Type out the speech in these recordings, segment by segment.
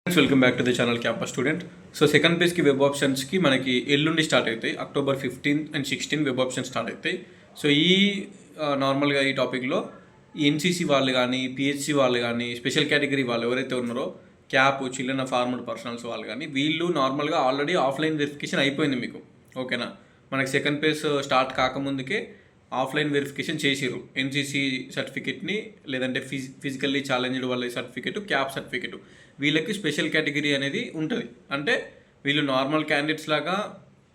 Welcome back to the channel campus student. So second పేజ్కి web ఆప్షన్స్కి మనకి ఎల్లుండి స్టార్ట్ అవుతాయి. October 15 and 16 web options start అవుతాయి. సో నార్మల్గా ఈ టాపిక్లో ఎన్సీసీ వాళ్ళు కానీ, పిహెచ్సి వాళ్ళు కానీ, స్పెషల్ కేటగిరీ వాళ్ళు ఎవరైతే ఉన్నారో క్యాప్, చిల్డ్రన్ ఫార్మర్ పర్సనల్స్ వాళ్ళు కానీ వీళ్ళు నార్మల్గా ఆల్రెడీ ఆఫ్లైన్ వెరిఫికేషన్ అయిపోయింది మీకు. ఓకేనా, మనకి సెకండ్ పేజ్ స్టార్ట్ కాకముందుకే ఆఫ్లైన్ వెరిఫికేషన్ చేసిర్రు. ఎన్సీసీ సర్టిఫికేట్ని, లేదంటే ఫిజికల్లీ ఛాలెంజ్డ్ వాళ్ళ సర్టిఫికేట్, క్యాప్ సర్టిఫికేట్, వీళ్ళకి స్పెషల్ కేటగిరీ అనేది ఉంటుంది. అంటే వీళ్ళు నార్మల్ క్యాండిడేట్స్ లాగా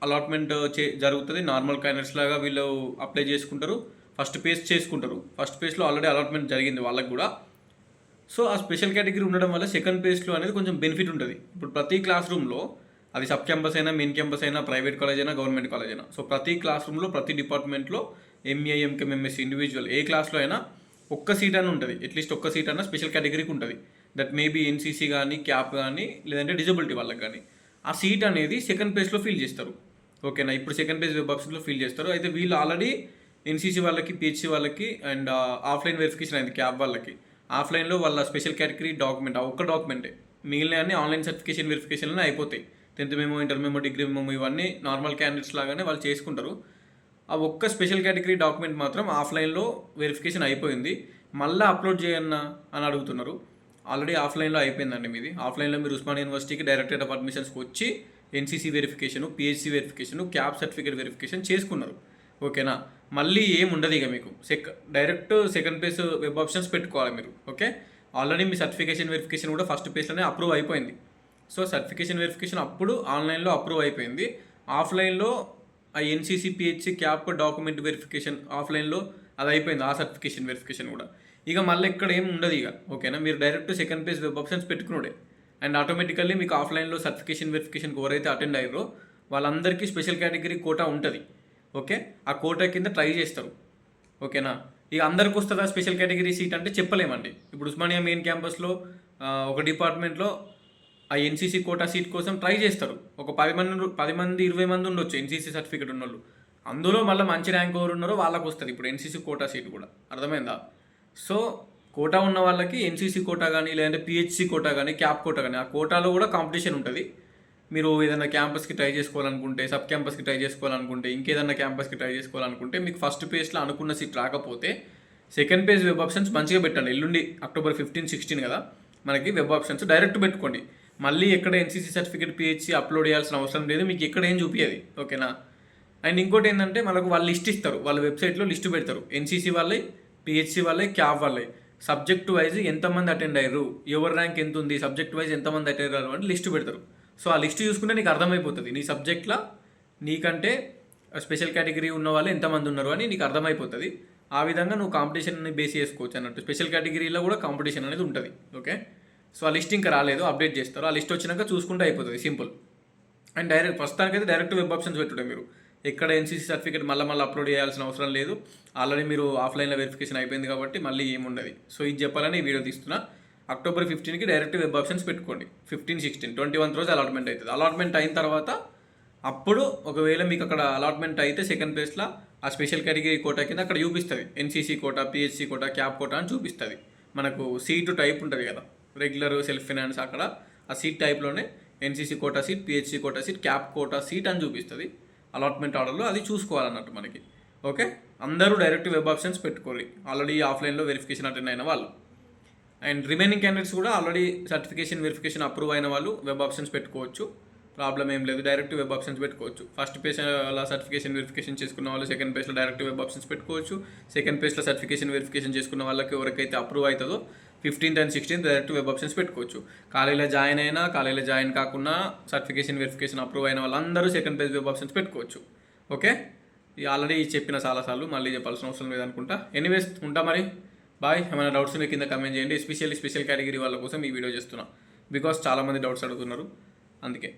అలాట్మెంట్ జరుగుతుంది. నార్మల్ క్యాండిడేట్స్ లాగా వీళ్ళు అప్లై చేసుకుంటారు, ఫస్ట్ పేజ్ చేసుకుంటారు. ఫస్ట్ పేజ్లో ఆల్రెడీ అలాట్మెంట్ జరిగింది వాళ్ళకి కూడా. సో ఆ స్పెషల్ కేటగిరీ ఉండడం వల్ల సెకండ్ పేజ్లో అనేది కొంచెం బెనిఫిట్ ఉంటుంది. ఇప్పుడు ప్రతి క్లాస్ రూమ్లో, అది సబ్ క్యాంపస్ అయినా, మెయిన్ క్యాంపస్ అయినా, ప్రైవేట్ కాలేజ్ అయినా, గవర్నమెంట్ కాలేజ్ అయినా, సో ప్రతి క్లాస్ రూమ్లో, ప్రతి డిపార్ట్మెంట్లో ఎంఏ, ఎంకెమ్, ఎంఎస్సీ, ఇండివిజువల్ ఏ క్లాస్లో అయినా ఒక్క సీట్ అని ఉంటుంది. అట్లీస్ట్ ఒక్క సీట్ అన్న స్పెషల్ కేటగిరీకి ఉంటుంది. దట్ మేబీ ఎన్సీసీ కానీ, క్యాప్ కానీ, లేదంటే డిజబిలిటీ వాళ్ళకి కానీ. ఆ సీట్ అనేది సెకండ్ పేజ్లో ఫిల్ చేస్తారు. ఓకేనా, ఇప్పుడు సెకండ్ పేజ్ వెబ్ ఆప్షన్లో ఫిల్ చేస్తారు. అయితే వీళ్ళు ఆల్రెడీ ఎన్సీసీ వాళ్ళకి, పిహెచ్సి వాళ్ళకి అండ్ ఆఫ్లైన్ వెరిఫికేషన్ అయింది. క్యాప్ వాళ్ళకి ఆఫ్లైన్లో వాళ్ళ స్పెషల్ కేటగిరీ డాక్యుమెంట్, ఆ ఒక్క డాక్యుమెంటే, మిగిలిన అన్ని ఆన్లైన్ సర్టిఫికేషన్ వెరిఫికేషన్లోనే అయిపోతాయి. 10th memo, inter memo, degree memo, ఇవన్నీ నార్మల్ క్యాండిడేట్స్ లాగానే వాళ్ళు చేసుకుంటారు. ఆ ఒక్క స్పెషల్ కేటగిరీ డాక్యుమెంట్ మాత్రం ఆఫ్లైన్లో వెరిఫికేషన్ అయిపోయింది, మళ్ళీ అప్లోడ్ చేయన్నా అని అడుగుతున్నారు. ఆల్రెడీ ఆఫ్లైన్లో అయిపోయిందండి మీది. ఆఫ్లైన్లో మీరు ఉస్మానియా యూనివర్సిటీకి డైరెక్టరేట్ ఆఫ్ అడ్మిషన్స్కి వచ్చి NCC verification, PHC verification, cap certificate verification చేసుకున్నారు. ఓకేనా, మళ్ళీ ఏం ఉండదు ఇక మీకు. Direct second phase web options పెట్టుకోవాలి మీరు. ఓకే, ఆల్రెడీ మీ సర్టిఫికేషన్ వెరిఫికేషన్ కూడా ఫస్ట్ పేజ్లోనే అప్రూవ్ అయిపోయింది. సో సర్టిఫికేషన్ వెరిఫికేషన్ అప్పుడు ఆన్లైన్లో అప్రూవ్ అయిపోయింది. ఆఫ్లైన్లో ఆ NCC, PHC, cap document verification ఆఫ్లైన్లో అది అయిపోయింది. ఆ సర్టిఫికేషన్ వెరిఫికేషన్ కూడా ఇక మళ్ళీ ఇక్కడ ఏం ఉండదు ఇక. ఓకేనా, మీరు direct second phase web options పెట్టుకున్నాడే అండ్ ఆటోమేటికల్లీ మీకు ఆఫ్లైన్లో సర్టిఫికేషన్ వెరిఫికేషన్కి ఎవరైతే అటెండ్ అయ్యారో వాళ్ళందరికీ స్పెషల్ కేటగిరీ కోటా ఉంటుంది. ఓకే, ఆ కోటా కింద ట్రై చేస్తారు. ఓకేనా, ఇక అందరికి వస్తుందా స్పెషల్ కేటగిరీ సీట్ అంటే చెప్పలేమండి. ఇప్పుడు ఉస్మానియా మెయిన్ క్యాంపస్లో ఒక డిపార్ట్మెంట్లో ఆ ఎన్సీసీ కోటా సీట్ కోసం ట్రై చేస్తారు. ఒక 10 మంది 20 మంది ఉండొచ్చు ఎన్సీసీ సర్టిఫికేట్ ఉన్నోళ్ళు. అందులో మళ్ళీ మంచి ర్యాంక్ ఎవరు ఉన్నారో వాళ్ళకు వస్తుంది ఇప్పుడు ఎన్సీసీ కోటా సీట్ కూడా. అర్థమైందా? సో కోటా ఉన్న వాళ్ళకి ఎన్సీసీ కోటా కానీ, లేదంటే పిహెచ్సి కోటా కానీ, క్యాప్ కోటా కానీ, ఆ కోటాలో కూడా కాంపిటీషన్ ఉంటుంది. మీరు ఏదైనా క్యాంపస్కి ట్రై చేసుకోవాలనుకుంటే, సబ్ క్యాంపస్కి ట్రై చేసుకోవాలనుకుంటే, ఇంకేదన్నా క్యాంపస్కి ట్రై చేసుకోవాలనుకుంటే, మీకు ఫస్ట్ పేజ్లో అనుకున్న సీట్ రాకపోతే సెకండ్ పేజ్ వెబ్ ఆప్షన్స్ మంచిగా పెట్టండి. ఎల్లుండి October 15, 16 కదా మనకి వెబ్ ఆప్షన్స్, డైరెక్ట్ పెట్టుకోండి. మళ్ళీ ఎక్కడ ఎన్సీసీ సర్టిఫికేట్, పిహెచ్సి అప్లోడ్ చేయాల్సిన అవసరం లేదు, మీకు ఎక్కడ ఏం చూపించేది. ఓకేనా, అండ్ ఇంకోటి ఏంటంటే మనకు వాళ్ళు లిస్ట్ ఇస్తారు, వాళ్ళ వెబ్సైట్లో లిస్ట్ పెడతారు. ఎన్సీసీ వాళ్ళే, పిహెచ్సి వాళ్ళే, క్యాప్ వాళ్ళే సబ్జెక్ట్ వైజ్ ఎంతమంది అటెండ్ అయ్యారు, ఎవరి ర్యాంక్ ఎంత ఉంది, సబ్జెక్ట్ వైజ్ ఎంతమంది అటెండ్ అయ్యారు అని లిస్ట్ పెడతారు. సో ఆ లిస్ట్ చూసుకుంటే నీకు అర్థమైపోతుంది నీ సబ్జెక్ట్లో నీకంటే స్పెషల్ కేటగిరీ ఉన్న వాళ్ళు ఎంతమంది ఉన్నారు అని నీకు అర్థమైపోతుంది. ఆ విధంగా నువ్వు కాంపిటీషన్ని బేస్ చేసుకోవచ్చు అన్నట్టు. స్పెషల్ కేటగిరీలో కూడా కాంపిటీషన్ అనేది ఉంటుంది. ఓకే, సో ఆ లిస్ట్ ఇంకా రాలేదు, అప్డేట్ చేస్తారు. ఆ లిస్ట్ వచ్చినాక చూసుకుంటే అయిపోతుంది, సింపుల్. అండ్ డైరెక్ట్ ప్రస్తుతానికైతే డైరెక్ట్ వెబ్ ఆప్షన్స్ పెట్టుడే మీరు. ఎక్కడ ఎన్సీసీ సర్టిఫికేట్ మళ్ళీ అప్లోడ్ చేయాల్సిన అవసరం లేదు. ఆల్రెడీ మీరు ఆఫ్లైన్లో వెరిఫికేషన్ అయిపోయింది కాబట్టి మళ్ళీ ఏముండదు. సో ఇది చెప్పాలని ఈ వీడియో తీస్తున్నా. October 15కి డైరెక్ట్ వెబ్ ఆప్షన్స్ పెట్టుకోండి. 15, 16, 21 రోజు అలాట్మెంట్ అవుతుంది. అలాట్మెంట్ అయిన తర్వాత అప్పుడు ఒకవేళ మీకు అక్కడ అలాట్మెంట్ అయితే సెకండ్ పేజ్లో ఆ స్పెషల్ కేటగిరీ కోటా కింద అక్కడ చూపిస్తుంది NCC quota, PHC quota, CAP quota అని చూపిస్తుంది. మనకు సీటు టైప్ ఉంటుంది కదా, రెగ్యులర్, సెల్ఫ్ ఫినాన్స్, అక్కడ ఆ సీట్ టైప్లోనే NCC quota seat, PHC quota seat, CAP quota seat అని చూపిస్తుంది అలాట్మెంట్ ఆర్డర్లో. అది చూసుకోవాలన్నట్టు మనకి. ఓకే, అందరూ డైరెక్ట్ వెబ్ ఆప్షన్స్ పెట్టుకోవాలి ఆల్రెడీ ఆఫ్లైన్లో వెరిఫికేషన్ అటెండ్ అయిన వాళ్ళు. అండ్ రిమైనింగ్ క్యాండిడేట్స్ కూడా ఆల్రెడీ సర్టిఫికేషన్ వెరిఫికేషన్ అప్రూవ్ అయిన వాళ్ళు వెబ్ ఆప్షన్స్ పెట్టుకోవచ్చు, ప్రాబ్లం ఏం లేదు. డైరెక్ట్ వెబ్ ఆప్షన్స్ పెట్టుకోవచ్చు. ఫస్ట్ పేజ్లో సర్టిఫికేషన్ వెరిఫికేషన్ చేసుకున్న వాళ్ళు సెకండ్ పేజ్లో డైరెక్ట్ వెబ్ ఆప్షన్స్ పెట్టుకోవచ్చు. సెకండ్ పేజ్లో సర్టిఫికేషన్ వెరిఫికేషన్ చేసుకున్న వాళ్ళకి ఎవరికైతే అప్రూవ్ అవుతుందో 15th and 16th direct web options పెట్టుకోవచ్చు. కాలేజీలో జాయిన్ అయినా, కాలేజీలో జాయిన్ కాకుండా సర్టిఫికేషన్ వెరిఫికేషన్ అప్రూవ్ అయిన వాళ్ళందరూ సెకండ్ పేజ్ వెబ్ ఆప్షన్స్ పెట్టుకోవచ్చు. ఓకే, ఇది ఆల్రెడీ చెప్పిన చాలాసార్లు మళ్ళీ చెప్పాల్సిన అవసరం లేదనుకుంటా. ఎనీవేస్ ఉంటా మరి, బాయ్. ఏమైనా డౌట్స్ ఉంటే కింద కమెంట్ చేయండి. ఎస్పెషల్లీ స్పెషల్ కేటగిరీ వాళ్ళ కోసం ఈ వీడియో చేస్తున్నా, బికాస్ చాలామంది డౌట్స్ అడుగుతున్నారు అందుకే.